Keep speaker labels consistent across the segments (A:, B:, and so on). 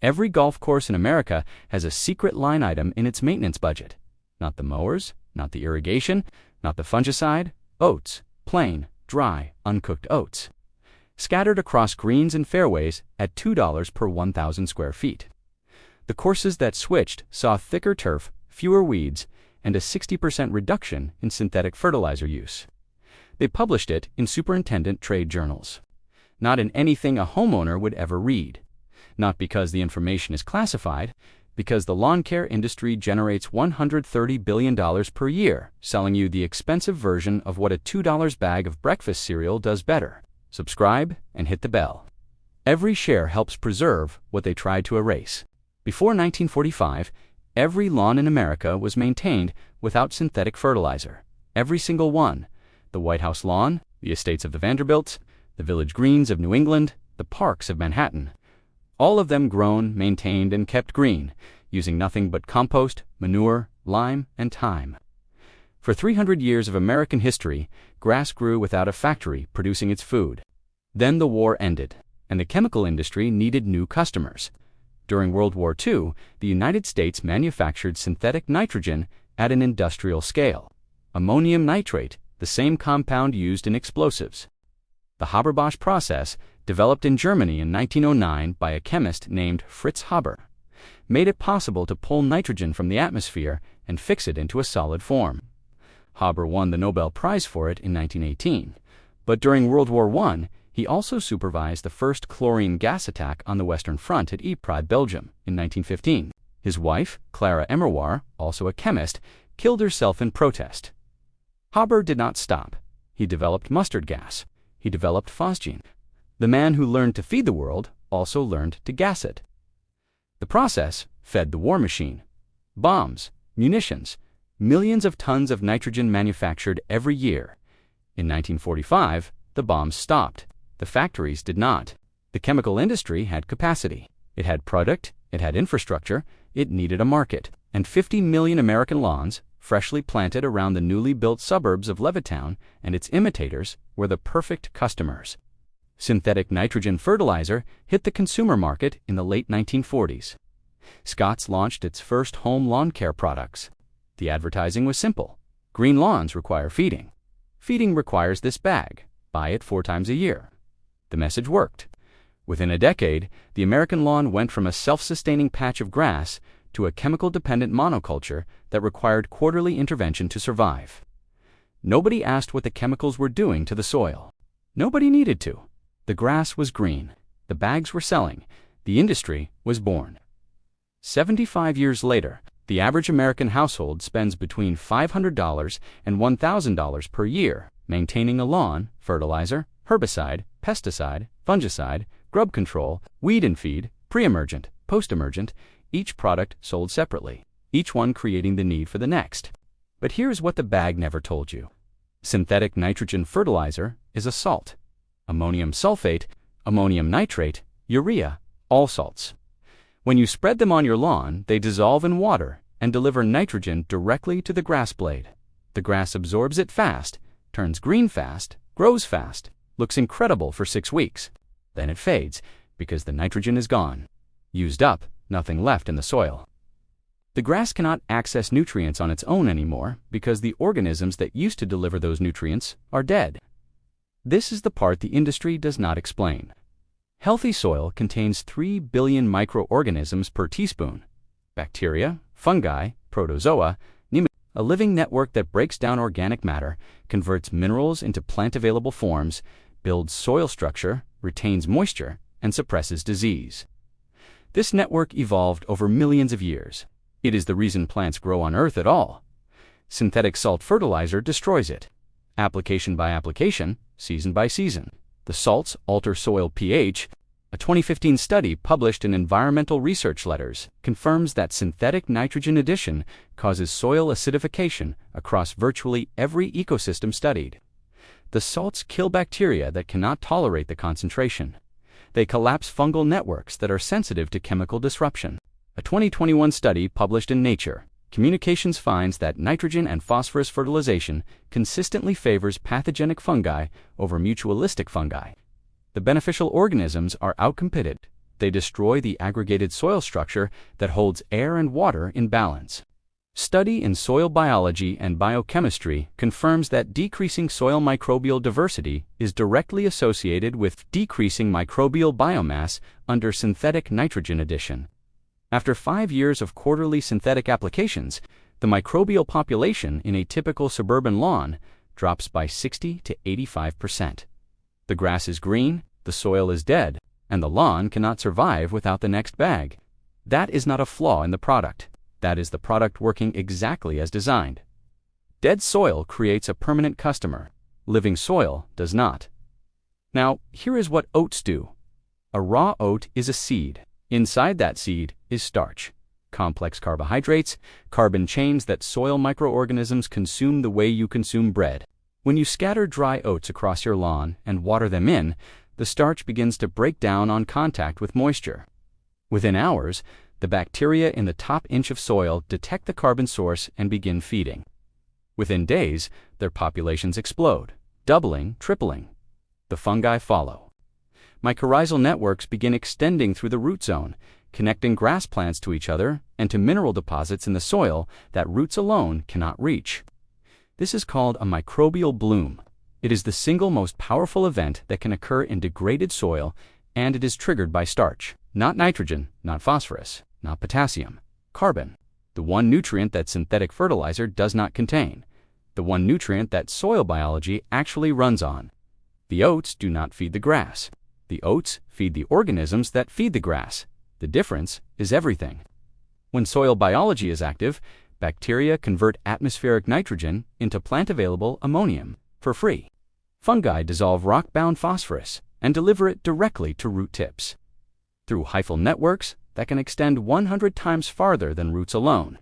A: Every golf course in America has a secret line item in its maintenance budget. Not the mowers, not the irrigation, not the fungicide, oats, plain, dry, uncooked oats. Scattered across greens and fairways at $2 per 1,000 square feet. The courses that switched saw thicker turf, fewer weeds, and a 60% reduction in synthetic fertilizer use. They published it in superintendent trade journals. Not in anything a homeowner would ever read. Not because the information is classified, because the lawn care industry generates $130 billion per year, selling you the expensive version of what a $2 bag of breakfast cereal does better. Subscribe and hit the bell. Every share helps preserve what they tried to erase. Before 1945, every lawn in America was maintained without synthetic fertilizer. Every single one. The White House lawn, the estates of the Vanderbilts, the village greens of New England, the parks of Manhattan. All of them grown, maintained, and kept green, using nothing but compost, manure, lime, and thyme. For 300 years of American history, grass grew without a factory producing its food. Then the war ended, and the chemical industry needed new customers. During World War II, the United States manufactured synthetic nitrogen at an industrial scale. Ammonium nitrate, the same compound used in explosives. The Haber-Bosch process, developed in Germany in 1909 by a chemist named Fritz Haber, made it possible to pull nitrogen from the atmosphere and fix it into a solid form. Haber won the Nobel Prize for it in 1918, but during World War I, he also supervised the first chlorine gas attack on the Western Front at Ypres, Belgium, in 1915. His wife, Clara Emerwar, also a chemist, killed herself in protest. Haber did not stop. He developed mustard gas. He developed phosgene. The man who learned to feed the world also learned to gas it. The process fed the war machine. Bombs, munitions, millions of tons of nitrogen manufactured every year. In 1945, the bombs stopped. The factories did not. The chemical industry had capacity. It had product, it had infrastructure, it needed a market. And 50 million American lawns, freshly planted around the newly built suburbs of Levittown and its imitators, were the perfect customers. Synthetic nitrogen fertilizer hit the consumer market in the late 1940s. Scotts launched its first home lawn care products. The advertising was simple. Green lawns require feeding. Feeding requires this bag. Buy it 4 times a year. The message worked. Within a decade, the American lawn went from a self-sustaining patch of grass to a chemical-dependent monoculture that required quarterly intervention to survive. Nobody asked what the chemicals were doing to the soil. Nobody needed to. The grass was green. The bags were selling. The industry was born. 75 years later, the average American household spends between $500 and $1,000 per year maintaining a lawn, fertilizer, herbicide, pesticide, fungicide, grub control, weed and feed, pre-emergent, post-emergent, each product sold separately, each one creating the need for the next. But here's what the bag never told you. Synthetic nitrogen fertilizer is a salt. Ammonium sulfate, ammonium nitrate, urea, all salts. When you spread them on your lawn, they dissolve in water and deliver nitrogen directly to the grass blade. The grass absorbs it fast, turns green fast, grows fast, looks incredible for 6 weeks. Then it fades because the nitrogen is gone. Used up, nothing left in the soil. The grass cannot access nutrients on its own anymore because the organisms that used to deliver those nutrients are dead. This is the part the industry does not explain. Healthy soil contains 3 billion microorganisms per teaspoon. Bacteria, fungi, protozoa, a living network that breaks down organic matter, converts minerals into plant-available forms, builds soil structure, retains moisture, and suppresses disease. This network evolved over millions of years. It is the reason plants grow on Earth at all. Synthetic salt fertilizer destroys it. Application by application, season by season. The salts alter soil pH. A 2015 study published in Environmental Research Letters confirms that synthetic nitrogen addition causes soil acidification across virtually every ecosystem studied. The salts kill bacteria that cannot tolerate the concentration. They collapse fungal networks that are sensitive to chemical disruption. A 2021 study published in Nature Communications finds that nitrogen and phosphorus fertilization consistently favors pathogenic fungi over mutualistic fungi. The beneficial organisms are outcompeted. They destroy the aggregated soil structure that holds air and water in balance. Study in soil biology and biochemistry confirms that decreasing soil microbial diversity is directly associated with decreasing microbial biomass under synthetic nitrogen addition. After 5 years of quarterly synthetic applications, the microbial population in a typical suburban lawn drops by 60 to 85%. The grass is green, the soil is dead, and the lawn cannot survive without the next bag. That is not a flaw in the product. That is the product working exactly as designed. Dead soil creates a permanent customer. Living soil does not. Now, here is what oats do. A raw oat is a seed. Inside that seed is starch, complex carbohydrates, carbon chains that soil microorganisms consume the way you consume bread. When you scatter dry oats across your lawn and water them in, the starch begins to break down on contact with moisture. Within hours, the bacteria in the top inch of soil detect the carbon source and begin feeding. Within days, their populations explode, doubling, tripling. The fungi follow. Mycorrhizal networks begin extending through the root zone, connecting grass plants to each other and to mineral deposits in the soil that roots alone cannot reach. This is called a microbial bloom. It is the single most powerful event that can occur in degraded soil, and it is triggered by starch. Not nitrogen, not phosphorus, not potassium. Carbon, the one nutrient that synthetic fertilizer does not contain, the one nutrient that soil biology actually runs on. The oats do not feed the grass. The oats feed the organisms that feed the grass. The difference is everything. When soil biology is active, bacteria convert atmospheric nitrogen into plant-available ammonium for free. Fungi dissolve rock-bound phosphorus and deliver it directly to root tips through hyphal networks that can extend 100 times farther than roots alone.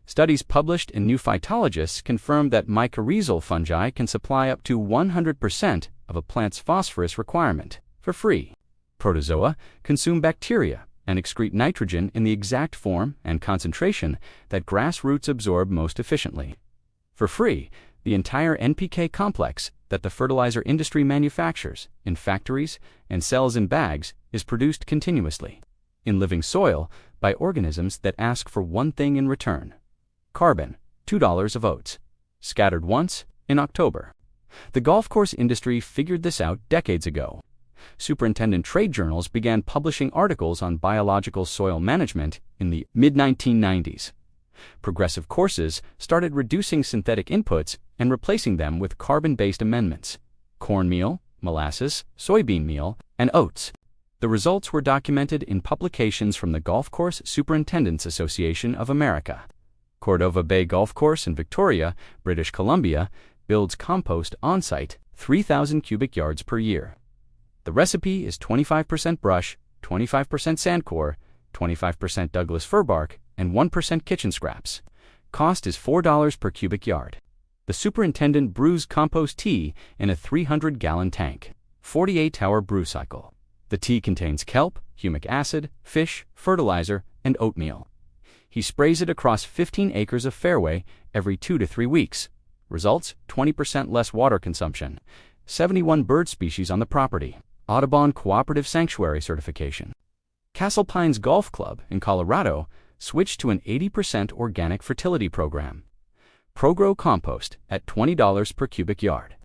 A: Studies published in New Phytologists confirm that mycorrhizal fungi can supply up to 100% of a plant's phosphorus requirement for free. Protozoa consume bacteria and excrete nitrogen in the exact form and concentration that grass roots absorb most efficiently. For free, the entire NPK complex that the fertilizer industry manufactures in factories and sells in bags is produced continuously in living soil by organisms that ask for one thing in return: carbon, $2 of oats, scattered once in October. The golf course industry figured this out decades ago. Superintendent trade journals began publishing articles on biological soil management in the mid-1990s. Progressive courses started reducing synthetic inputs and replacing them with carbon-based amendments: cornmeal, molasses, soybean meal, and oats. The results were documented in publications from the Golf Course Superintendents Association of America. Cordova Bay Golf Course in Victoria, British Columbia, builds compost on-site 3,000 cubic yards per year. The recipe is 25% brush, 25% sandcore, 25% Douglas fir bark, and 1% kitchen scraps. Cost is $4 per cubic yard. The superintendent brews compost tea in a 300-gallon tank, 48-hour brew cycle. The tea contains kelp, humic acid, fish, fertilizer, and oatmeal. He sprays it across 15 acres of fairway every 2 to 3 weeks. Results: 20% less water consumption, 71 bird species on the property, Audubon Cooperative Sanctuary certification. Castle Pines Golf Club in Colorado switched to an 80% organic fertility program. ProGrow compost at $20 per cubic yard.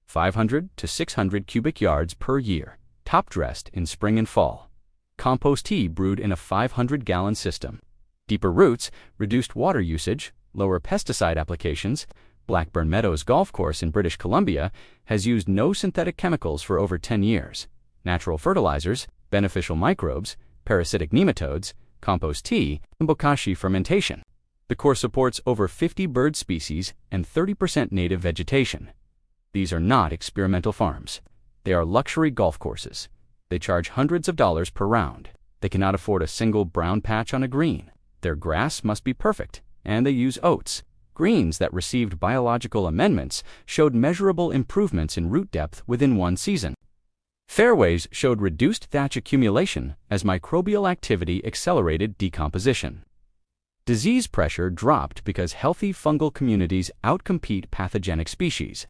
A: 500 to 600 cubic yards per year, top-dressed in spring and fall. Compost tea brewed in a 500-gallon system. Deeper roots, reduced water usage, lower pesticide applications. Blackburn Meadows Golf Course in British Columbia has used no synthetic chemicals for over 10 years. Natural fertilizers, beneficial microbes, parasitic nematodes, compost tea, and bokashi fermentation. The course supports over 50 bird species and 30% native vegetation. These are not experimental farms. They are luxury golf courses. They charge hundreds of dollars per round. They cannot afford a single brown patch on a green. Their grass must be perfect, and they use oats. Greens that received biological amendments showed measurable improvements in root depth within 1 season. Fairways showed reduced thatch accumulation as microbial activity accelerated decomposition. Disease pressure dropped because healthy fungal communities outcompete pathogenic species.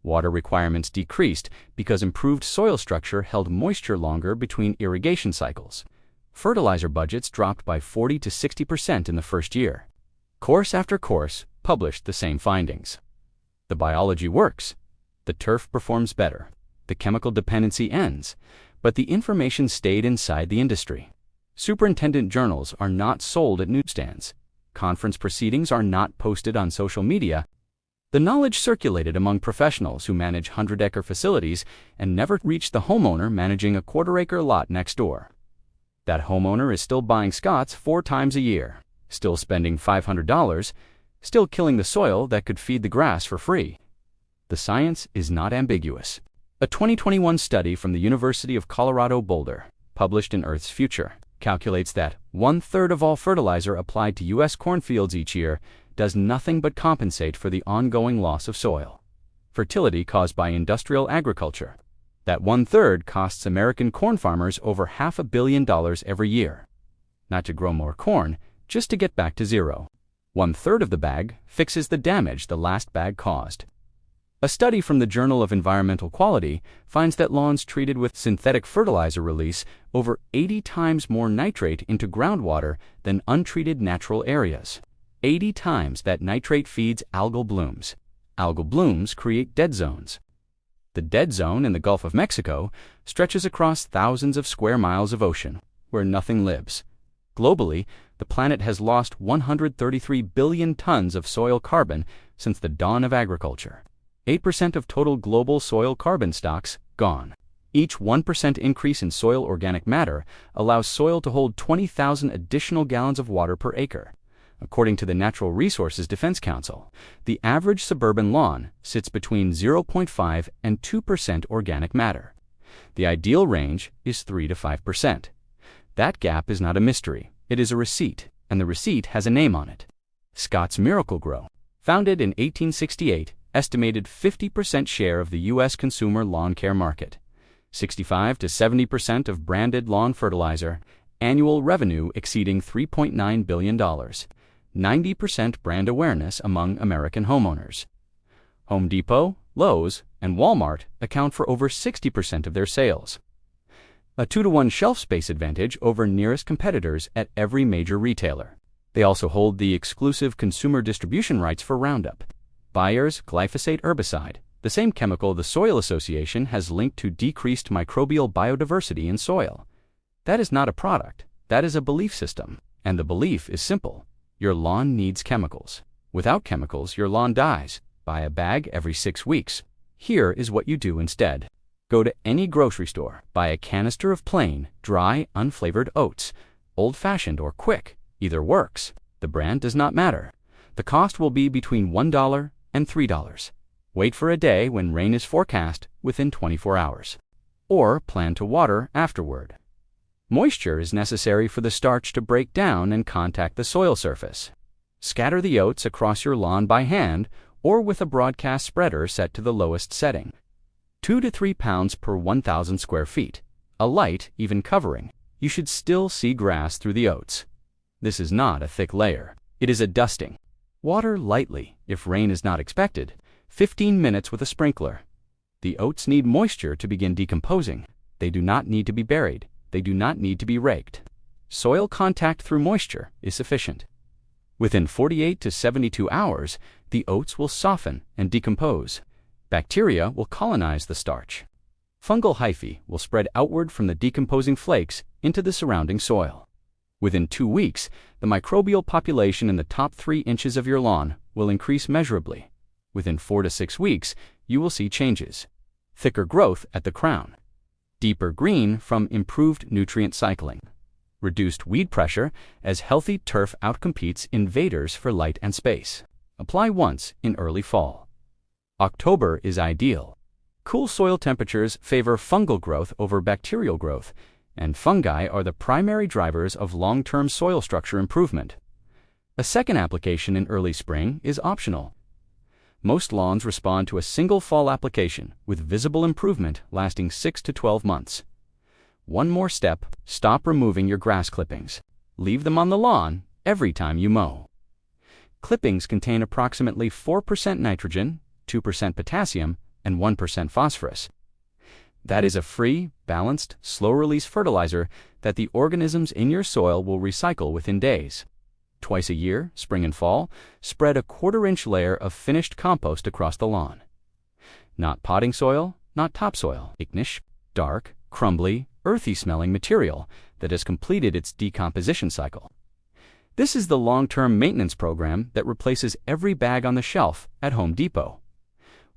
A: Water requirements decreased because improved soil structure held moisture longer between irrigation cycles. Fertilizer budgets dropped by 40 to 60% in the first year. Course after course published the same findings. The biology works. The turf performs better. The chemical dependency ends. But the information stayed inside the industry. Superintendent journals are not sold at newsstands. Conference proceedings are not posted on social media. The knowledge circulated among professionals who manage 100-acre facilities and never reached the homeowner managing a quarter-acre lot next door. That homeowner is still buying Scott's 4 times a year, still spending $500, still killing the soil that could feed the grass for free. The science is not ambiguous. A 2021 study from the University of Colorado Boulder, published in Earth's Future, calculates that 1/3 of all fertilizer applied to U.S. cornfields each year does nothing but compensate for the ongoing loss of soil fertility caused by industrial agriculture. That 1/3 costs American corn farmers over $500 million every year. Not to grow more corn, just to get back to zero. 1/3 of the bag fixes the damage the last bag caused. A study from the Journal of Environmental Quality finds that lawns treated with synthetic fertilizer release over 80 times more nitrate into groundwater than untreated natural areas. 80 times that nitrate feeds algal blooms. Algal blooms create dead zones. The dead zone in the Gulf of Mexico stretches across thousands of square miles of ocean, where nothing lives. Globally, the planet has lost 133 billion tons of soil carbon since the dawn of agriculture. 8% of total global soil carbon stocks gone. Each 1% increase in soil organic matter allows soil to hold 20,000 additional gallons of water per acre. According to the Natural Resources Defense Council, the average suburban lawn sits between 0.5 and 2% organic matter. The ideal range is 3 to 5%. That gap is not a mystery. It is a receipt, and the receipt has a name on it. Scott's Miracle-Gro, founded in 1868, estimated 50% share of the U.S. consumer lawn care market, 65 to 70% of branded lawn fertilizer, annual revenue exceeding $3.9 billion, 90% brand awareness among American homeowners. Home Depot, Lowe's, and Walmart account for over 60% of their sales. A 2-to-1 shelf space advantage over nearest competitors at every major retailer. They also hold the exclusive consumer distribution rights for Roundup, Bayer's glyphosate herbicide, the same chemical the Soil Association has linked to decreased microbial biodiversity in soil. That is not a product, that is a belief system, and the belief is simple. Your lawn needs chemicals. Without chemicals, your lawn dies. Buy a bag every 6 weeks. Here is what you do instead. Go to any grocery store, buy a canister of plain, dry, unflavored oats, old-fashioned or quick, either works. The brand does not matter. The cost will be between $1 and $3. Wait for a day when rain is forecast within 24 hours. Or plan to water afterward. Moisture is necessary for the starch to break down and contact the soil surface. Scatter the oats across your lawn by hand or with a broadcast spreader set to the lowest setting. 2 to 3 pounds per 1,000 square feet. A light, even covering. You should still see grass through the oats. This is not a thick layer. It is a dusting. Water lightly if rain is not expected. 15 minutes with a sprinkler. The oats need moisture to begin decomposing. They do not need to be buried. They do not need to be raked. Soil contact through moisture is sufficient. Within 48 to 72 hours, the oats will soften and decompose. Bacteria will colonize the starch. Fungal hyphae will spread outward from the decomposing flakes into the surrounding soil. Within 2 weeks, the microbial population in the top 3 inches of your lawn will increase measurably. Within 4 to 6 weeks, you will see changes. Thicker growth at the crown. Deeper green from improved nutrient cycling. Reduced weed pressure as healthy turf outcompetes invaders for light and space. Apply once in early fall. October is ideal. Cool soil temperatures favor fungal growth over bacterial growth, and fungi are the primary drivers of long-term soil structure improvement. A second application in early spring is optional. Most lawns respond to a single fall application with visible improvement lasting 6 to 12 months. One more step, stop removing your grass clippings. Leave them on the lawn every time you mow. Clippings contain approximately 4% nitrogen, 2% potassium, and 1% phosphorus. That is a free, balanced, slow-release fertilizer that the organisms in your soil will recycle within days. Twice a year, spring and fall, spread a quarter-inch layer of finished compost across the lawn. Not potting soil, not topsoil. Ignish, dark, crumbly, earthy-smelling material that has completed its decomposition cycle. This is the long-term maintenance program that replaces every bag on the shelf at Home Depot.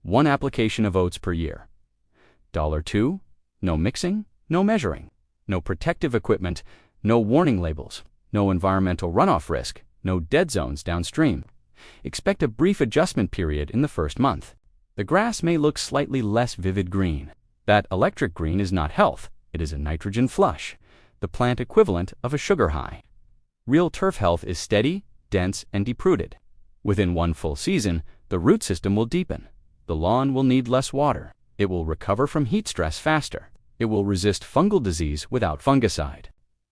A: One application of oats per year. $2. No mixing, no measuring. No protective equipment, no warning labels, no environmental runoff risk, no dead zones downstream. Expect a brief adjustment period in the first month. The grass may look slightly less vivid green. That electric green is not health, it is a nitrogen flush, the plant equivalent of a sugar high. Real turf health is steady, dense, and deep-rooted. Within one full season, the root system will deepen. The lawn will need less water. It will recover from heat stress faster. It will resist fungal disease without fungicide.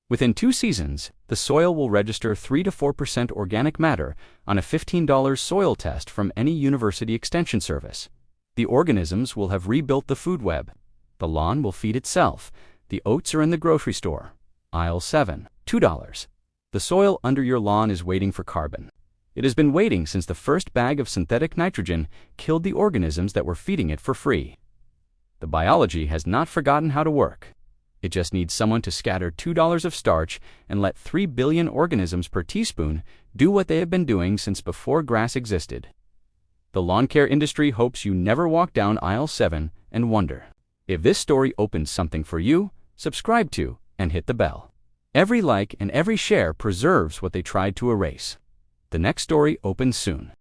A: Within 2 seasons, the soil will register 3 to 4% organic matter on a $15 soil test from any university extension service. The organisms will have rebuilt the food web. The lawn will feed itself. The oats are in the grocery store. Aisle 7, $2. The soil under your lawn is waiting for carbon. It has been waiting since the first bag of synthetic nitrogen killed the organisms that were feeding it for free. The biology has not forgotten how to work. It just needs someone to scatter $2 of starch and let 3 billion organisms per teaspoon do what they have been doing since before grass existed. The lawn care industry hopes you never walk down aisle 7 and wonder. If this story opens something for you, subscribe to and hit the bell. Every like and every share preserves what they tried to erase. The next story opens soon.